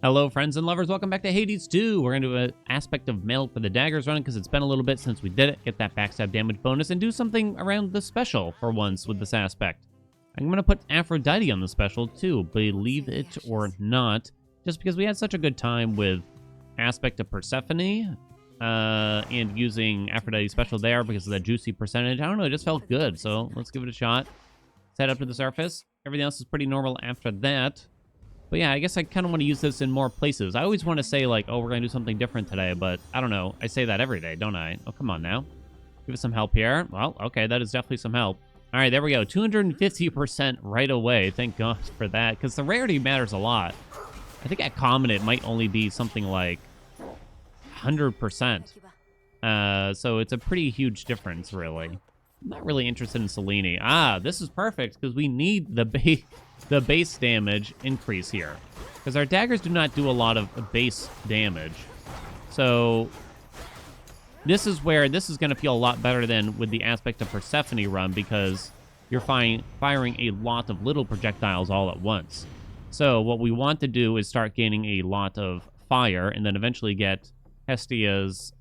Hello, friends and lovers. Welcome back to Hades 2. We're going to do an aspect of mail for the daggers running because it's been a little bit since we did it. Get that backstab damage bonus and do something around the special for once with this aspect. I'm going to put Aphrodite on the special too, believe it or not, just because we had such a good time with aspect of Persephone and using Aphrodite special there because of that juicy percentage. I don't know, it just felt good, so let's give it a shot. Let's head up to the surface. Everything else is pretty normal after that. But yeah, I guess I kind of want to use this in more places. I always want to say, like, oh, we're going to do something different today, but I don't know. I say that every day, don't I? Oh, come on now. Give us some help here. Well, okay, that is definitely some help. All right, there we go. 250% right away. Thank God for that, because the rarity matters a lot. I think at common, it might only be something like 100%. So it's a pretty huge difference, really. I'm not really interested in Selene. Ah, this is perfect, because we need the base damage increase here, because our daggers do not do a lot of base damage. So this is where this is going to feel a lot better than with the aspect of Persephone run, because you're firing a lot of little projectiles all at once. So what we want to do is start gaining a lot of fire and then eventually get Hestia's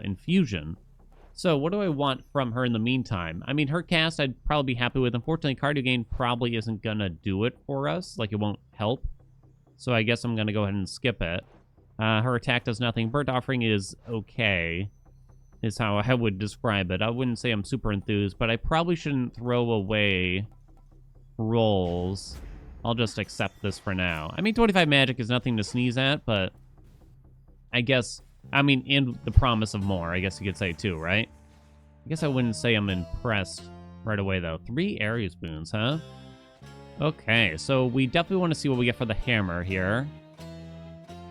infusion. So what do I want from her in the meantime? I mean, her cast I'd probably be happy with. Unfortunately, cardio gain probably isn't going to do it for us. Like, it won't help. So I guess I'm going to go ahead and skip it. Her attack does nothing. Burnt Offering is okay, is how I would describe it. I wouldn't say I'm super enthused, but I probably shouldn't throw away rolls. I'll just accept this for now. I mean, 25 magic is nothing to sneeze at, but I guess... I mean, and the promise of more, I guess you could say, too, right? I guess I wouldn't say I'm impressed right away, though. 3 Aries boons, huh? Okay, so we definitely want to see what we get for the hammer here.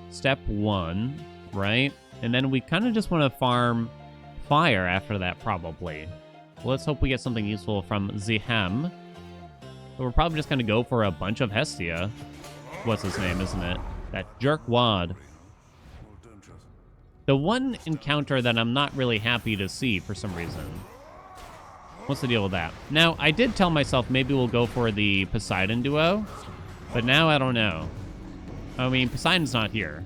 Step 1, right? And then we kind of just want to farm fire after that, probably. Well, let's hope we get something useful from Zihem. So we're probably just going to go for a bunch of Hestia. What's his name, isn't it? That jerkwad. The one encounter that I'm not really happy to see for some reason. What's the deal with that? Now, I did tell myself maybe we'll go for the Poseidon duo, but now I don't know. I mean, Poseidon's not here.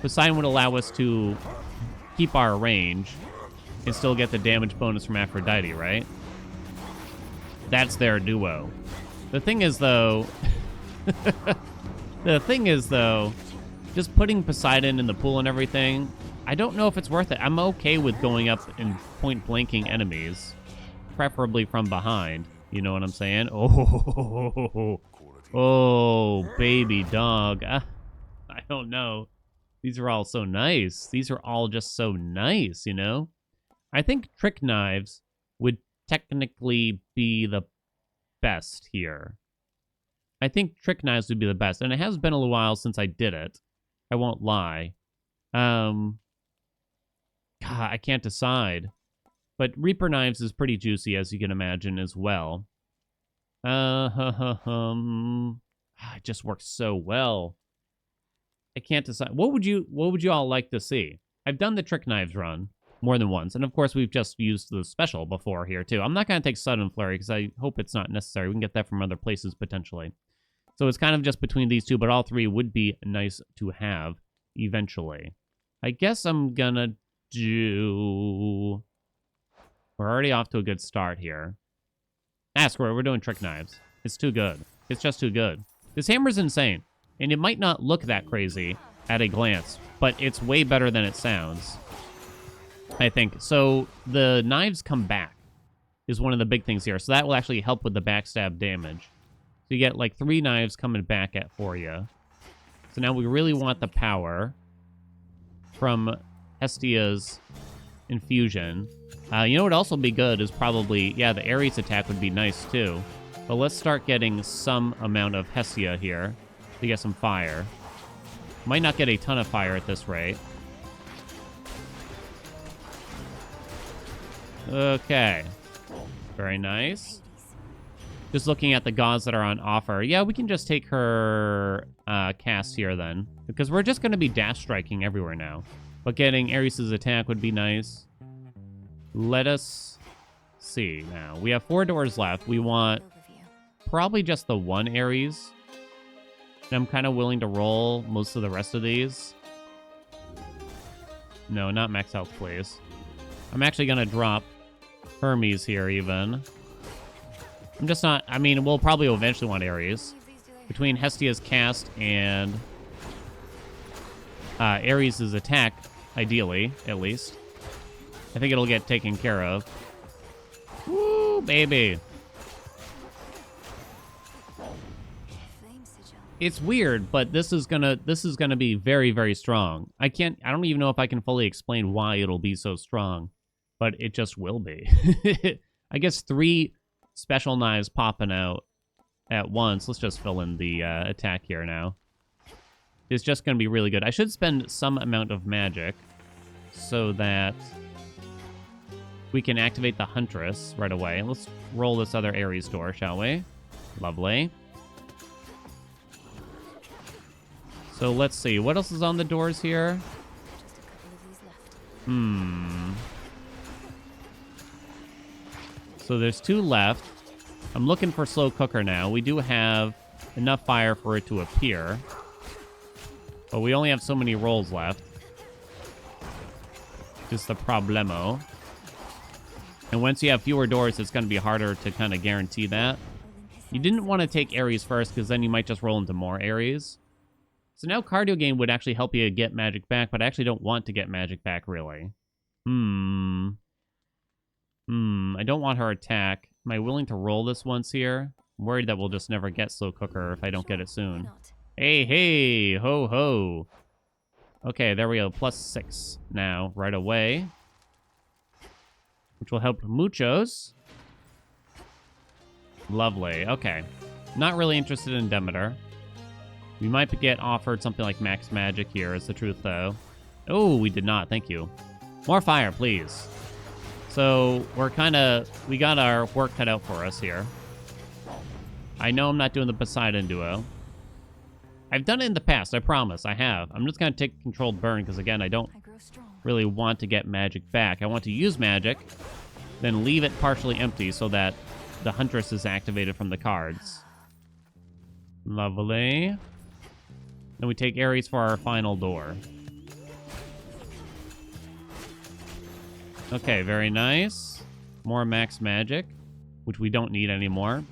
Poseidon would allow us to keep our range and still get the damage bonus from Aphrodite, right? That's their duo. The thing is, though... just putting Poseidon in the pool and everything... I don't know if it's worth it. I'm okay with going up and point-blanking enemies, preferably from behind. You know what I'm saying? Oh, baby dog. I don't know. These are all so nice. These are all just so nice, you know? I think trick knives would technically be the best here. I think trick knives would be the best, and it has been a little while since I did it. I won't lie. God, I can't decide. But Reaper Knives is pretty juicy, as you can imagine, as well. It just works so well. I can't decide. What would you all like to see? I've done the Trick Knives run more than once, and of course we've just used the special before here too. I'm not going to take Sudden Flurry, because I hope it's not necessary. We can get that from other places, potentially. So it's kind of just between these two, but all 3 would be nice to have eventually. I guess I'm gonna do... We're already off to a good start here. Screw it, we're doing Trick Knives. It's too good. It's just too good. This hammer's insane, and it might not look that crazy at a glance, but it's way better than it sounds, I think. So the knives come back is one of the big things here, so that will actually help with the backstab damage. So you get like 3 knives coming back at for you. So now we really want the power from Hestia's infusion. You know what else will be good is probably, yeah, the Ares attack would be nice too. But let's start getting some amount of Hestia here to get some fire. Might not get a ton of fire at this rate. Okay. Very nice. Just looking at the gods that are on offer. Yeah, we can just take her cast here then, because we're just going to be dash striking everywhere now. But getting Ares' attack would be nice. Let us see now. We have 4 doors left. We want probably just the one Ares. And I'm kind of willing to roll most of the rest of these. No, not max health, please. I'm actually going to drop Hermes here, even. I'm just not... I mean, we'll probably eventually want Ares. Between Hestia's cast and Ares' attack, ideally, at least, I think it'll get taken care of. Woo, baby. It's weird, but this is gonna be very, very strong. I don't even know if I can fully explain why it'll be so strong, but it just will be. I guess 3 special knives popping out at once. Let's just fill in the attack here now. It's just gonna be really good. I should spend some amount of magic so that we can activate the Huntress right away. Let's roll this other Ares door, shall we? Lovely. So let's see. What else is on the doors here? So there's 2 left. I'm looking for slow cooker now. We do have enough fire for it to appear. But we only have so many rolls left. Just the problemo. And once you have fewer doors, it's going to be harder to kind of guarantee that. You didn't want to take Ares first, because then you might just roll into more Ares. So now cardio gain would actually help you get magic back, but I actually don't want to get magic back, really. I don't want her attack. Am I willing to roll this once here? I'm worried that we'll just never get slow cooker if I don't get it soon. Hey, hey, ho, ho. Okay, there we go. +6 now, right away. Which will help muchos. Lovely. Okay. Not really interested in Demeter. We might get offered something like max magic here, is the truth, though. Oh, we did not. Thank you. More fire, please. So, we got our work cut out for us here. I know I'm not doing the Poseidon duo. I've done it in the past, I promise. I have. I'm just going to take controlled burn, because, again, I don't really want to get magic back. I want to use magic, then leave it partially empty so that the Huntress is activated from the cards. Lovely. Then we take Ares for our final door. Okay, very nice. More max magic, which we don't need anymore.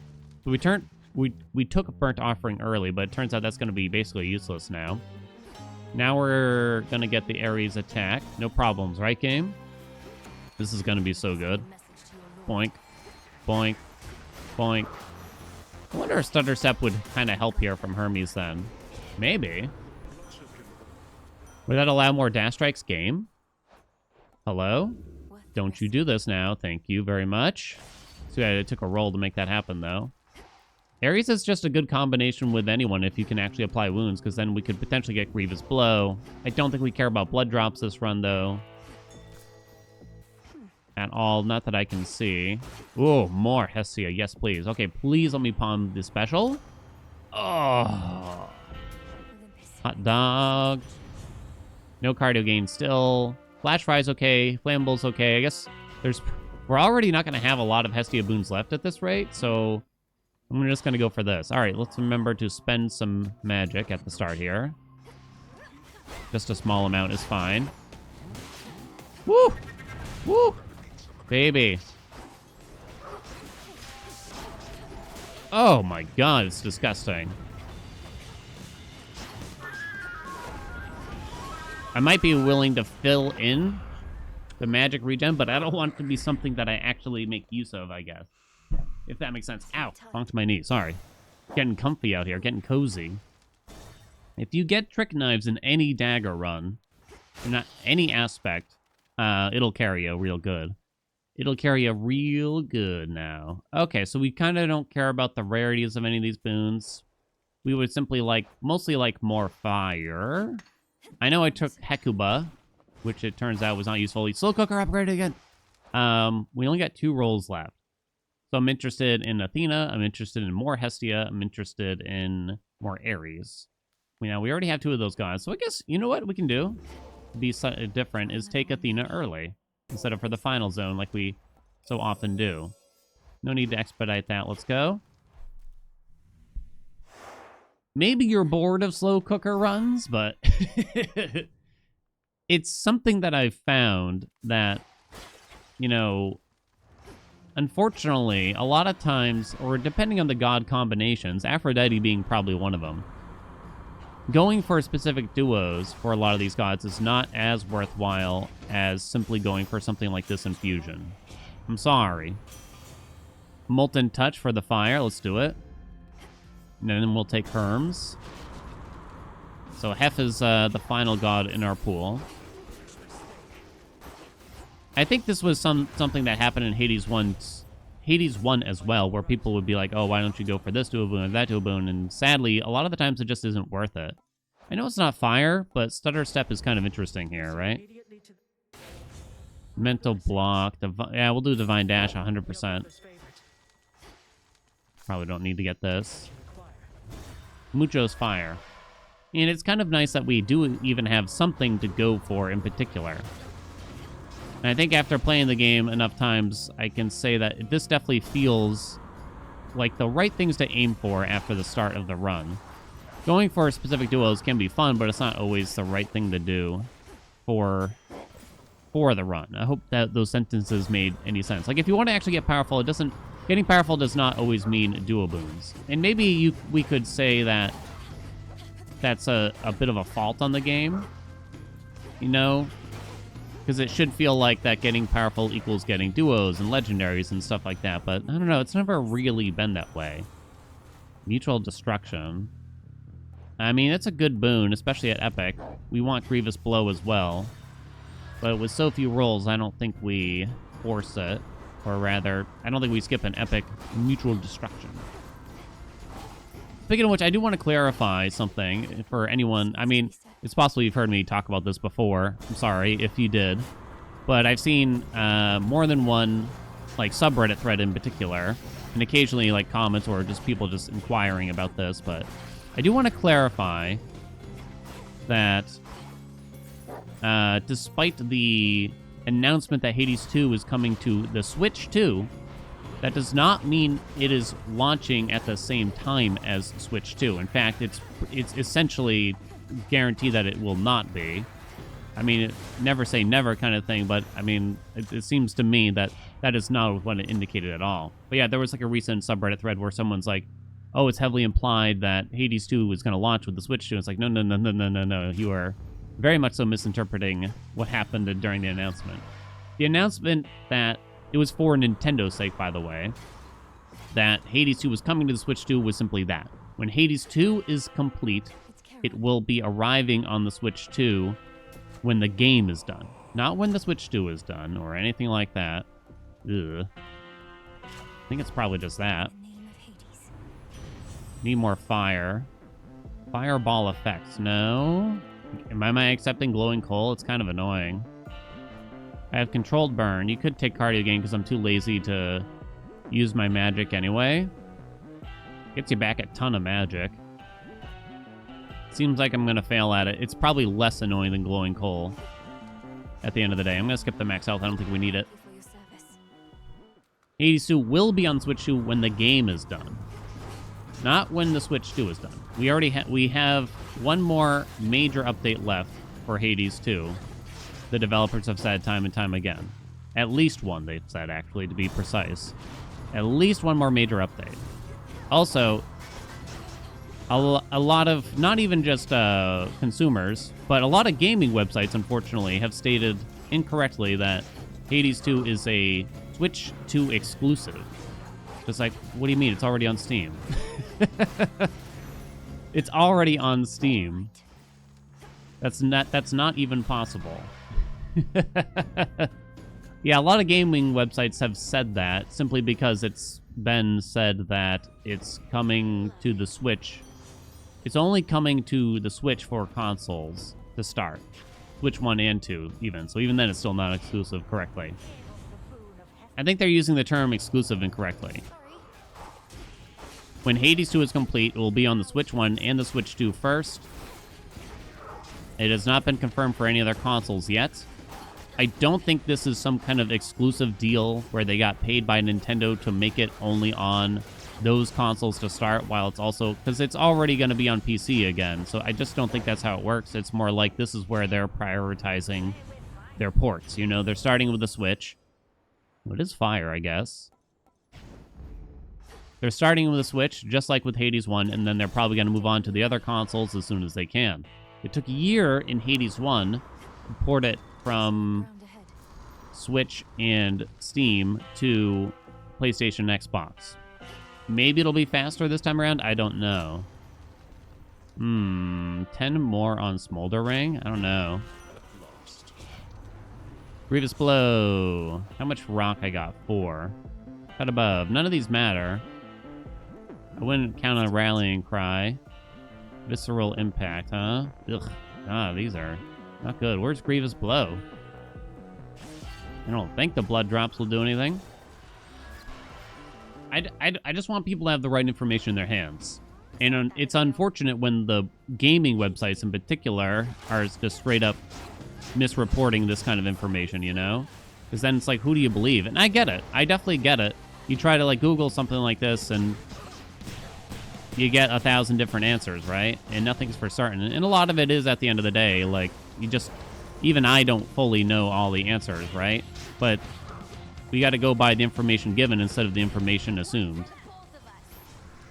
So we took a burnt offering early, but it turns out that's going to be basically useless now. Now we're going to get the Ares attack. No problems, right, game? This is going to be so good. Boink, boink, boink. I wonder if Stutter Step would kind of help here from Hermes then. Maybe. Would that allow more dash strikes, game? Hello? Don't you do this now. Thank you very much. So yeah, it took a roll to make that happen, though. Ares is just a good combination with anyone if you can actually apply wounds, because then we could potentially get Grievous Blow. I don't think we care about blood drops this run, though. At all. Not that I can see. Oh, more Hestia. Yes, please. Okay, please let me palm the special. Oh. Hot dog. No cardio gain still. Flash Fry's okay. Flammable's okay. I guess we're already not going to have a lot of Hestia boons left at this rate, so I'm just going to go for this. All right, let's remember to spend some magic at the start here. Just a small amount is fine. Woo! Woo! Baby. Oh my god, it's disgusting. I might be willing to fill in the magic regen, but I don't want it to be something that I actually make use of, I guess. If that makes sense. Ow, bonked my knee, sorry. Getting comfy out here, getting cozy. If you get trick knives in any dagger run, not any aspect, it'll carry you real good. It'll carry you real good now. Okay, so we kind of don't care about the rarities of any of these boons. We would simply mostly like more fire. I know I took Hekuba, which it turns out was not useful. Slow cooker upgraded again. We only got 2 rolls left. So I'm interested in Athena. I'm interested in more Hestia. I'm interested in more Ares. We already have 2 of those gods. So I guess, you know what we can do? Be different is take Athena early instead of for the final zone like we so often do. No need to expedite that. Let's go. maybe you're bored of slow cooker runs, but it's something that I've found that, you know, unfortunately, a lot of times, or depending on the god combinations, Aphrodite being probably one of them, going for specific duos for a lot of these gods is not as worthwhile as simply going for something like this infusion. I'm sorry. Molten Touch for the fire, let's do it. And then we'll take Herms. So Hef is the final god in our pool. I think this was something that happened in Hades 1 as well, where people would be like, oh, why don't you go for this duo boon and that duo boon? And sadly, a lot of the times it just isn't worth it. I know it's not fire, but Stutter Step is kind of interesting here, right? Mental Block. Yeah, we'll do Divine Dash 100%. Probably don't need to get this. Mucho's Fire. And it's kind of nice that we do even have something to go for in particular. And I think after playing the game enough times, I can say that this definitely feels like the right things to aim for after the start of the run. Going for specific duos can be fun, but it's not always the right thing to do for the run. I hope that those sentences made any sense. Like, if you want to actually get powerful, getting powerful does not always mean duo boons. And maybe we could say that that's a bit of a fault on the game, you know? Because it should feel like that getting powerful equals getting duos and legendaries and stuff like that, but I don't know, it's never really been that way. Mutual Destruction. I mean, it's a good boon, especially at Epic. We want Grievous Blow as well. But with so few rolls, I don't think we force it. Or rather, I don't think we skip an Epic Mutual Destruction. Speaking of which, I do want to clarify something for anyone. I mean, it's possible you've heard me talk about this before. I'm sorry if you did. But I've seen more than one like subreddit thread in particular, and occasionally like comments or just people just inquiring about this. But I do want to clarify that despite the announcement that Hades 2 is coming to the Switch 2, that does not mean it is launching at the same time as Switch 2. In fact, it's essentially guaranteed that it will not be. I mean, never say never kind of thing, but I mean, it seems to me that that is not what it indicated at all. But yeah, there was like a recent subreddit thread where someone's like, oh, it's heavily implied that Hades 2 was going to launch with the Switch 2. It's like, no. You are very much so misinterpreting what happened during the announcement. The announcement that it was for Nintendo's sake, by the way, that Hades 2 was coming to the Switch 2 was simply that. When Hades 2 is complete, it will be arriving on the Switch 2 when the game is done. Not when the Switch 2 is done or anything like that. Ugh. I think it's probably just that. Need more fire. Fireball effects. No. Am I accepting glowing coal? It's kind of annoying. I have controlled burn. You could take cardio gain because I'm too lazy to use my magic anyway. Gets you back a ton of magic. Seems like I'm going to fail at it. It's probably less annoying than glowing coal at the end of the day. I'm going to skip the max health. I don't think we need it. Hades 2 will be on Switch 2 when the game is done. Not when the Switch 2 is done. We have one more major update left for Hades 2. The developers have said time and time again. At least one, they've said, actually, to be precise. At least one more major update. Also, a lot of, not even just consumers, but a lot of gaming websites, unfortunately, have stated incorrectly that Hades 2 is a Switch 2 exclusive. It's like, what do you mean? It's already on Steam. It's already on Steam. That's not even possible. Yeah, a lot of gaming websites have said that simply because it's been said that it's coming to the Switch. It's only coming to the Switch for consoles to start. Switch 1 and 2, even. So even then, it's still not exclusive correctly. I think they're using the term exclusive incorrectly. When Hades 2 is complete, it will be on the Switch 1 and the Switch 2 first. It has not been confirmed for any other consoles yet. I don't think this is some kind of exclusive deal where they got paid by Nintendo to make it only on those consoles to start while it's also... Because it's already going to be on PC again, so I just don't think that's how it works. It's more like this is where they're prioritizing their ports. You know, they're starting with the Switch. What is fire, I guess? They're starting with the Switch, just like with Hades 1, and then they're probably going to move on to the other consoles as soon as they can. It took a year in Hades 1 to port it from Switch and Steam to PlayStation and Xbox. Maybe it'll be faster this time around. I don't know. 10 more on Smolder Ring? I don't know. Grievous Blow. How much rock I got? 4. Cut above. None of these matter. I wouldn't count on Rallying Cry. Visceral Impact, huh? Ugh. Ah, these are not good. Where's Grievous Blow? I don't think the blood drops will do anything. I just want people to have the right information in their hands. And it's unfortunate when the gaming websites in particular are just straight up misreporting this kind of information, you know? Because then it's like, who do you believe? And I get it. I definitely get it. You try to like Google something like this and you get 1,000 different answers, right? And nothing's for certain. And a lot of it is at the end of the day, like, you just... Even I don't fully know all the answers, right? But we got to go by the information given instead of the information assumed.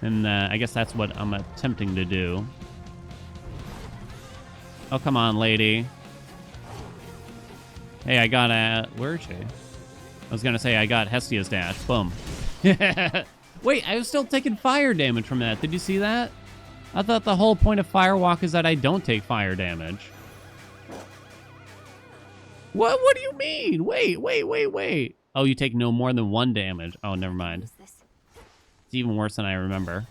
And I guess that's what I'm attempting to do. Oh, come on, lady. Hey, I got where is she? I was going to say I got Hestia's Dash. Boom. Wait, I was still taking fire damage from that. Did you see that? I thought the whole point of Firewalk is that I don't take fire damage. What do you mean? Wait. Oh, you take no more than 1 damage. Oh, never mind. It's even worse than I remember.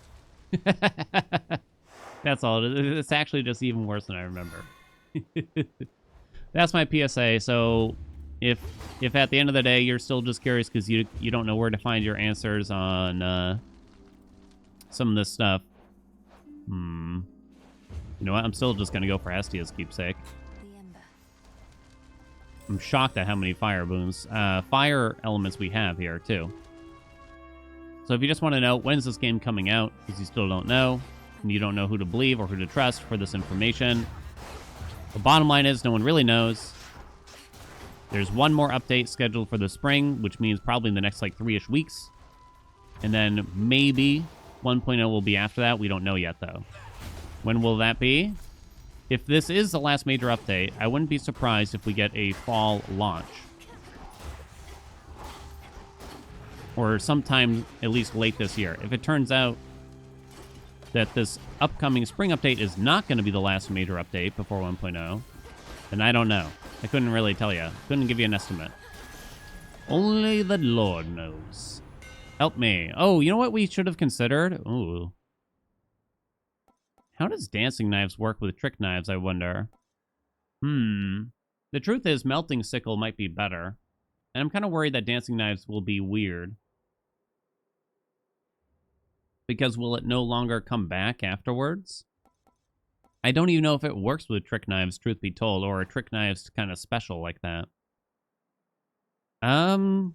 That's all. It's actually just even worse than I remember. That's my PSA. So if at the end of the day you're still just curious because you don't know where to find your answers on some of this stuff, you know what? I'm still just going to go for Hestia's keepsake. I'm shocked at how many fire boons, fire elements we have here, too. So if you just want to know, when's this game coming out, because you still don't know, and you don't know who to believe or who to trust for this information, the bottom line is no one really knows. There's one more update scheduled for the spring, which means probably in the next, like, 3-ish weeks. And then maybe 1.0 will be after that. We don't know yet, though. When will that be? If this is the last major update, I wouldn't be surprised if we get a fall launch. Or sometime at least late this year. If it turns out that this upcoming spring update is not going to be the last major update before 1.0, then I don't know. I couldn't really tell you. Couldn't give you an estimate. Only the Lord knows. Help me. Oh, you know what we should have considered? Ooh. How does dancing knives work with trick knives, I wonder? The truth is, melting sickle might be better. And I'm kind of worried that dancing knives will be weird. Because will it no longer come back afterwards? I don't even know if it works with trick knives, truth be told, or a trick knive's kind of special like that. I'm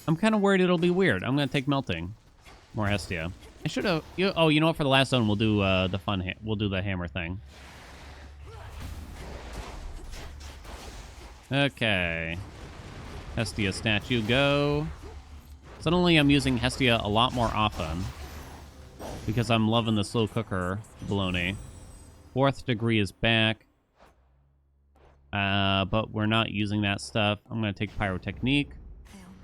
kind of worried it'll be weird. I'm going to take melting. More Hestia. I should have... Oh, you know what? For the last zone, we'll do the fun... we'll do the hammer thing. Okay. Hestia statue, go. Suddenly, I'm using Hestia a lot more often. Because I'm loving the slow cooker baloney. 4th degree is back. But we're not using that stuff. I'm going to take Pyrotechnique.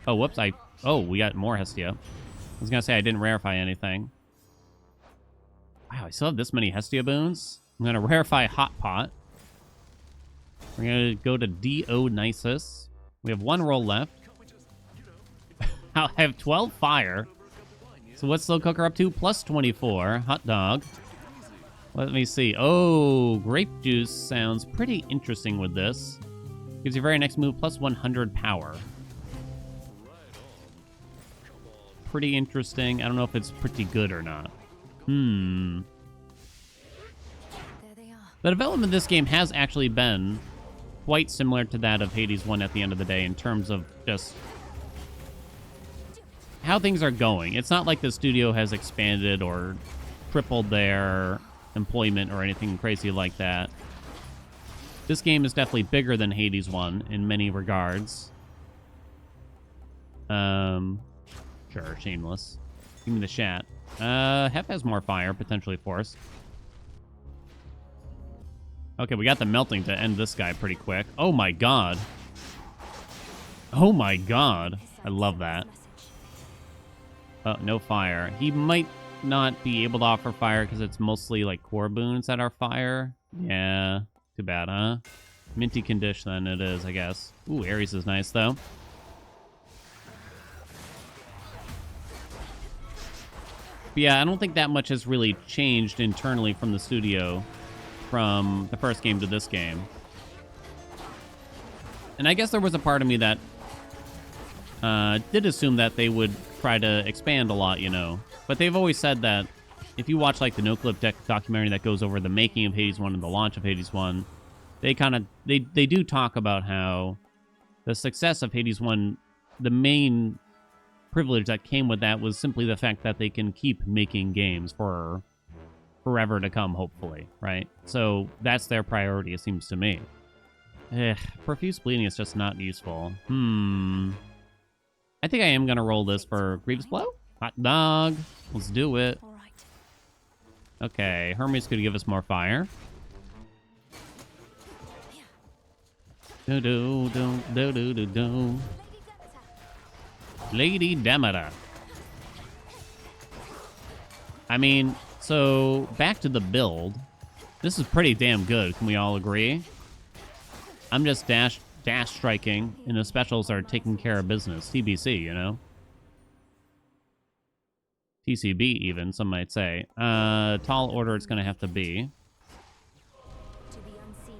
Oh, whoops. Oh, we got more Hestia. I was going to say I didn't rarefy anything. Wow, I still have this many Hestia boons. I'm going to rarefy Hot Pot. We're going to go to Dionysus. We have 1 roll left. I have 12 fire. So what's Slow Cooker up to? Plus 24. Hot Dog. Let me see. Oh, Grape Juice sounds pretty interesting with this. Gives your very next move plus 100 power. Pretty interesting. I don't know if it's pretty good or not. The development of this game has actually been quite similar to that of Hades 1 at the end of the day in terms of just how things are going. It's not like the studio has expanded or tripled their employment or anything crazy like that. This game is definitely bigger than Hades 1 in many regards. Sure, shameless. Give me the chat. Hef has more fire, potentially force. Okay, we got the melting to end this guy pretty quick. Oh my god. Oh my god. I love that. Oh, no fire. He might not be able to offer fire because it's mostly like core boons that are fire. Yeah. Too bad, huh? Minty condition then it is, I guess. Ooh, Ares is nice though. But yeah, I don't think that much has really changed internally from the studio from the first game to this game. And I guess there was a part of me that did assume that they would try to expand a lot, you know. But they've always said that if you watch like the No Clip documentary that goes over the making of Hades 1 and the launch of Hades 1, they kind of they do talk about how the success of Hades 1, the main privilege that came with that was simply the fact that they can keep making games for forever to come, hopefully, right? So that's their priority, it seems to me. Profuse bleeding is just not useful. I think I am going to roll this for Grievous Blow. Hot dog. Let's do it. Okay, Hermes could give us more fire. Do-do-do-do-do-do-do. Lady Demeter. I mean, so back to the build. This is pretty damn good. Can we all agree? I'm just dash striking, and the specials are taking care of business. TBC, you know? TCB even, some might say. Tall order it's going to have to be.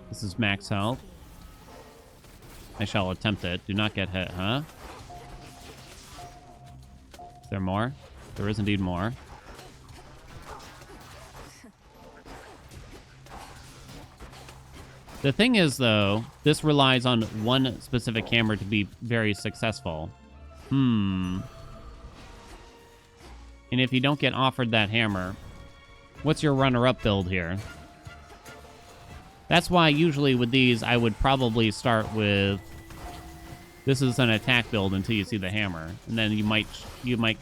This is max health. I shall attempt it. Do not get hit, huh? Is there more? There is indeed more. The thing is, though, this relies on one specific hammer to be very successful. And if you don't get offered that hammer, what's your runner-up build here? That's why usually with these, I would probably start with... This is an attack build until you see the hammer. And then you might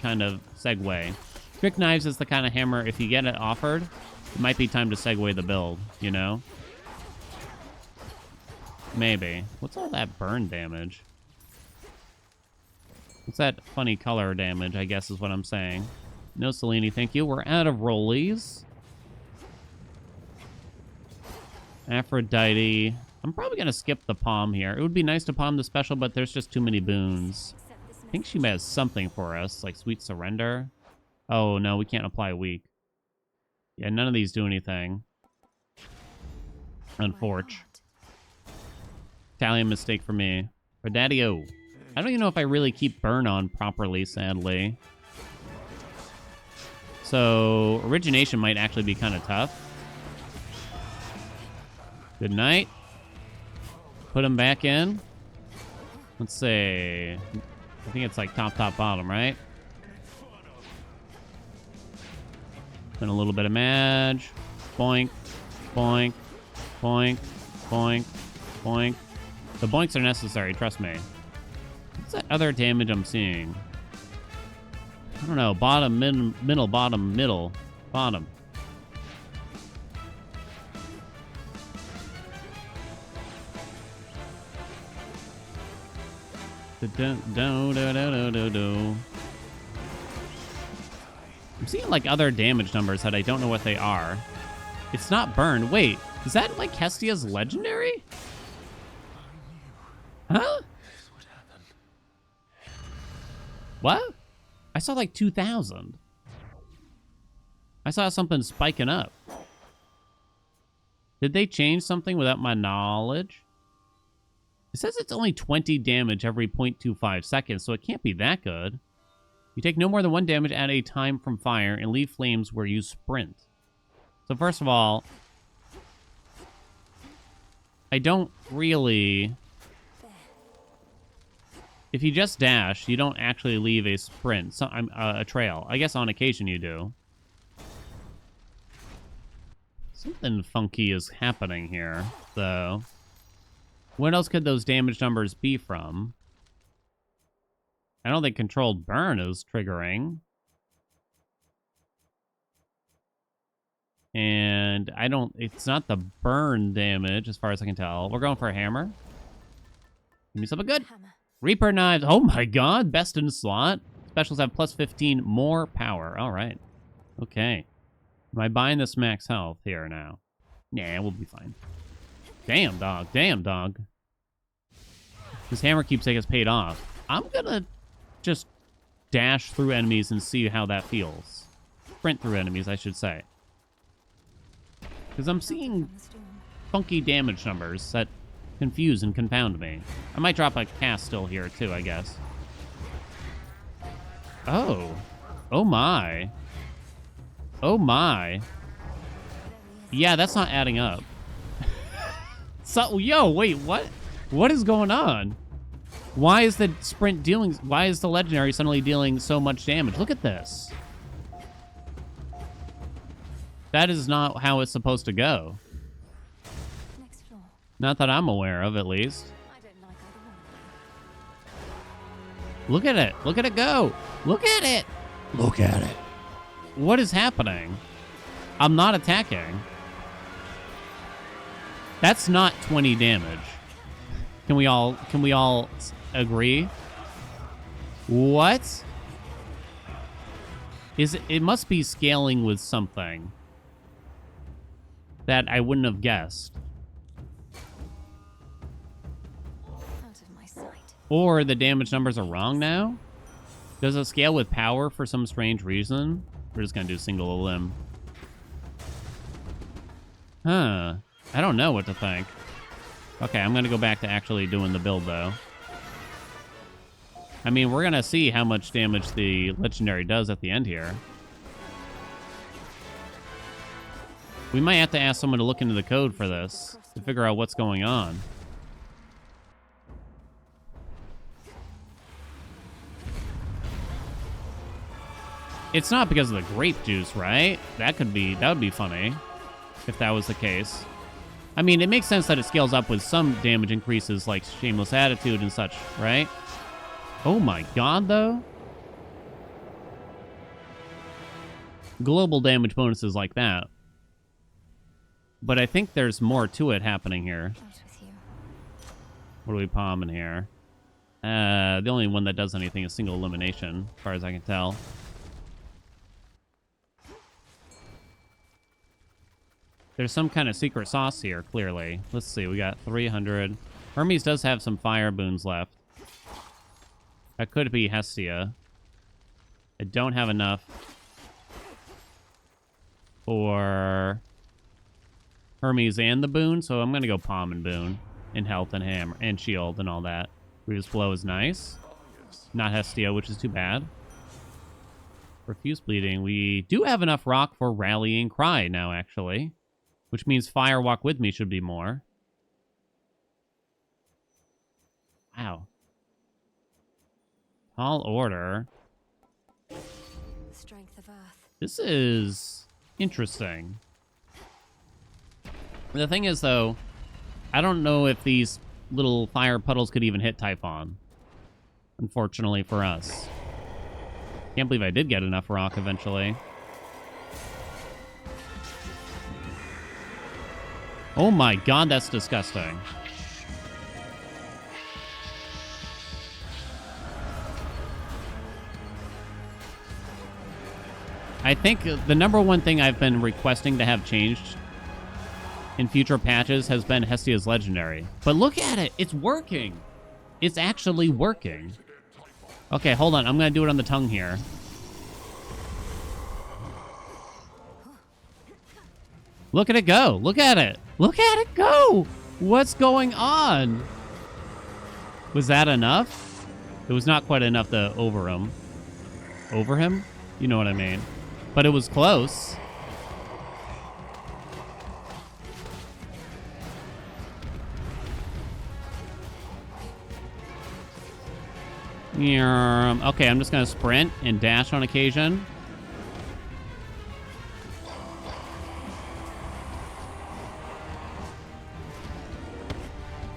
kind of segue. Trick Knives is the kind of hammer, if you get it offered, it might be time to segue the build, you know? Maybe. What's all that burn damage? What's that funny color damage, I guess is what I'm saying. No Selene, thank you. We're out of rollies. Aphrodite. I'm probably going to skip the palm here. It would be nice to palm the special, but there's just too many boons. I think she has something for us, like Sweet Surrender. Oh, no, we can't apply weak. Yeah, none of these do anything. Unfortunate. Italian mistake for me. Or Daddy-O. I don't even know if I really keep burn on properly, sadly. So, origination might actually be kind of tough. Good night. Put him back in. Let's see. I think it's like top, bottom, right? Then a little bit of Madge. Boink. Boink. Boink. Boink. Boink. The boinks are necessary, trust me. What's that other damage I'm seeing? I don't know. Bottom, middle, bottom, middle, bottom. I'm seeing like other damage numbers that I don't know what they are. It's not burn. Wait, is that like Hestia's legendary? Huh? What? I saw like 2,000. I saw something spiking up. Did they change something without my knowledge? It says it's only 20 damage every 0.25 seconds, so it can't be that good. You take no more than 1 damage at a time from fire and leave flames where you sprint. So first of all, I don't really... If you just dash, you don't actually leave a sprint, a trail. I guess on occasion you do. Something funky is happening here, though. What else could those damage numbers be from? I don't think controlled burn is triggering. And it's not the burn damage as far as I can tell. We're going for a hammer. Give me something good. Hammer. Reaper knives. Oh my god, best in slot. Specials have plus 15 more power. All right. Okay. Am I buying this max health here now? Nah, we'll be fine. Damn, dog. Damn, dog. This hammer keepsake is paid off. I'm gonna just dash through enemies and see how that feels. Sprint through enemies, I should say. Because I'm seeing funky damage numbers that confuse and confound me. I might drop a cast still here, too, I guess. Oh. Oh, my. Oh, my. Yeah, that's not adding up. So, yo, wait, what? What is going on? Why is the sprint dealing... Why is the legendary suddenly dealing so much damage? Look at this. That is not how it's supposed to go. Next floor. Not that I'm aware of, at least. I don't like either one. Look at it. Look at it go. Look at it. Look at it. What is happening? I'm not attacking. That's not 20 damage. Can we all agree? What? It must be scaling with something that I wouldn't have guessed. Out of my sight. Or the damage numbers are wrong now? Does it scale with power for some strange reason? We're just gonna do single limb. Huh. I don't know what to think. Okay, I'm gonna go back to actually doing the build, though. I mean, we're gonna see how much damage the legendary does at the end here. We might have to ask someone to look into the code for this to figure out what's going on. It's not because of the grape juice, right? That would be funny if that was the case. I mean, it makes sense that it scales up with some damage increases like Shameless Attitude and such, right? Oh my god, though. Global damage bonuses like that. But I think there's more to it happening here. Out with you. What are we palming here? The only one that does anything is single elimination, as far as I can tell. There's some kind of secret sauce here, clearly. Let's see, we got 300. Hermes does have some fire boons left. That could be Hestia. I don't have enough for Hermes and the boon, so I'm gonna go palm and boon, and health and hammer and shield and all that. Brutus blow is nice. Not Hestia, which is too bad. Refuse bleeding. We do have enough rock for rallying cry now, actually, which means fire walk with me should be more. Wow. Tall order. The strength of earth. This is interesting. The thing is, though, I don't know if these little fire puddles could even hit Typhon. Unfortunately for us. Can't believe I did get enough rock eventually. Oh my god, that's disgusting. I think the number one thing I've been requesting to have changed in future patches has been Hestia's Legendary. But look at it! It's working! It's actually working. Okay, hold on. I'm gonna do it on the tongue here. Look at it go! Look at it! Look at it go! What's going on? Was that enough? It was not quite enough to over him. Over him? You know what I mean. But it was close. Okay, I'm just going to sprint and dash on occasion.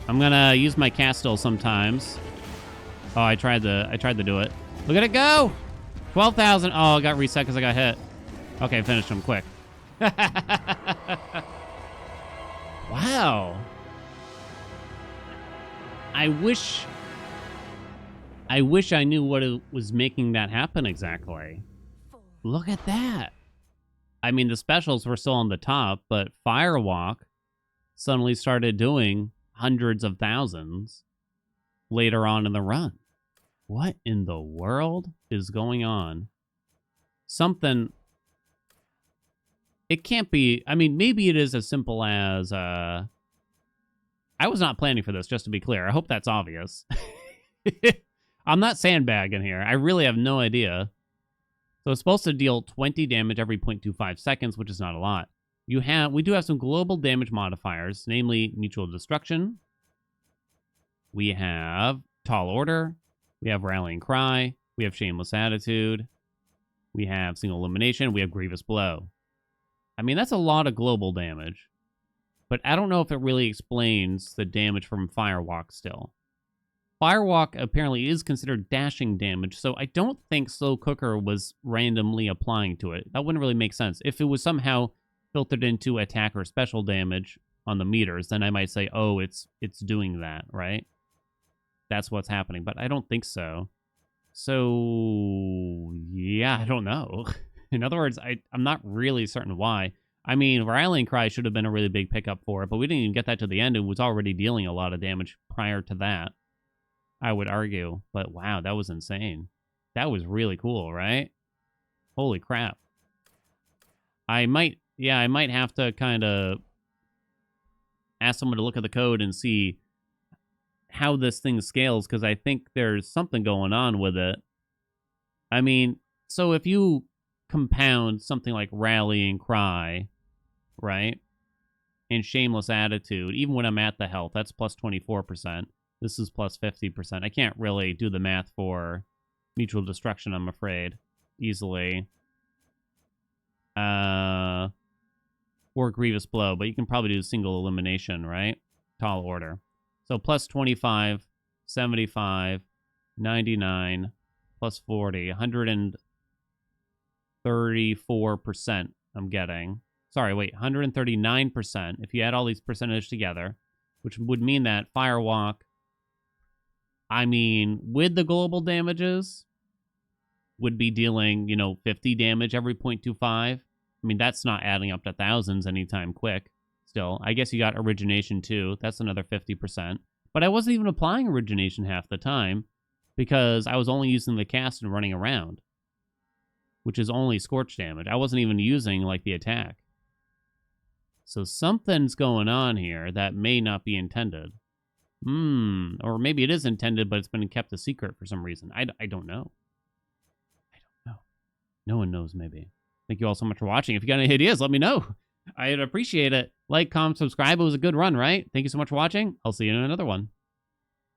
I'm going to use my castle sometimes. Oh, I tried to do it. Look at it go! 12,000. Oh, I got reset because I got hit. Okay, finish him quick. Wow. I wish I knew what it was making that happen exactly. Look at that. I mean, the specials were still on the top, but Firewalk suddenly started doing hundreds of thousands later on in the run. What in the world is going on? Something... It can't be... I mean, maybe it is as simple as... I was not planning for this, just to be clear. I hope that's obvious. I'm not sandbagging here. I really have no idea. So it's supposed to deal 20 damage every 0.25 seconds, which is not a lot. We do have some global damage modifiers, namely mutual destruction. We have Tall Order. We have Rallying Cry. We have Shameless Attitude. We have Single Elimination. We have Grievous Blow. I mean, that's a lot of global damage. But I don't know if it really explains the damage from Firewalk still. Firewalk apparently is considered dashing damage, so I don't think Slow Cooker was randomly applying to it. That wouldn't really make sense. If it was somehow filtered into attack or special damage on the meters, then I might say, oh, it's doing that, right? That's what's happening, but I don't think so. So, yeah, I don't know. In other words, I'm not really certain why. I mean, Rallying Cry should have been a really big pickup for it, but we didn't even get that to the end and was already dealing a lot of damage prior to that, I would argue. But wow, that was insane. That was really cool, right? Holy crap. I might have to kind of ask someone to look at the code and see how this thing scales, because I think there's something going on with it. I mean, so if you compound something like Rallying Cry, right, and Shameless Attitude, even when I'm at the health, that's plus 24%. This is plus 50%. I can't really do the math for Mutual Destruction, I'm afraid, easily. Or Grievous Blow, but you can probably do Single Elimination, right? Tall Order. So plus 25, 75, 99, plus 40, 134% I'm getting. Sorry, wait, 139% if you add all these percentages together, which would mean that Firewalk, I mean, with the global damages, would be dealing, 50 damage every 0.25. I mean, that's not adding up to thousands anytime quick. Still, I guess you got Origination too. That's another 50%. But I wasn't even applying Origination half the time because I was only using the cast and running around, which is only Scorch damage. I wasn't even using, like, the attack. So something's going on here that may not be intended. Or maybe it is intended, but it's been kept a secret for some reason. I don't know. I don't know. No one knows, maybe. Thank you all so much for watching. If you got any ideas, let me know. I'd appreciate it. Like, comment, subscribe. It was a good run, right? Thank you so much for watching. I'll see you in another one.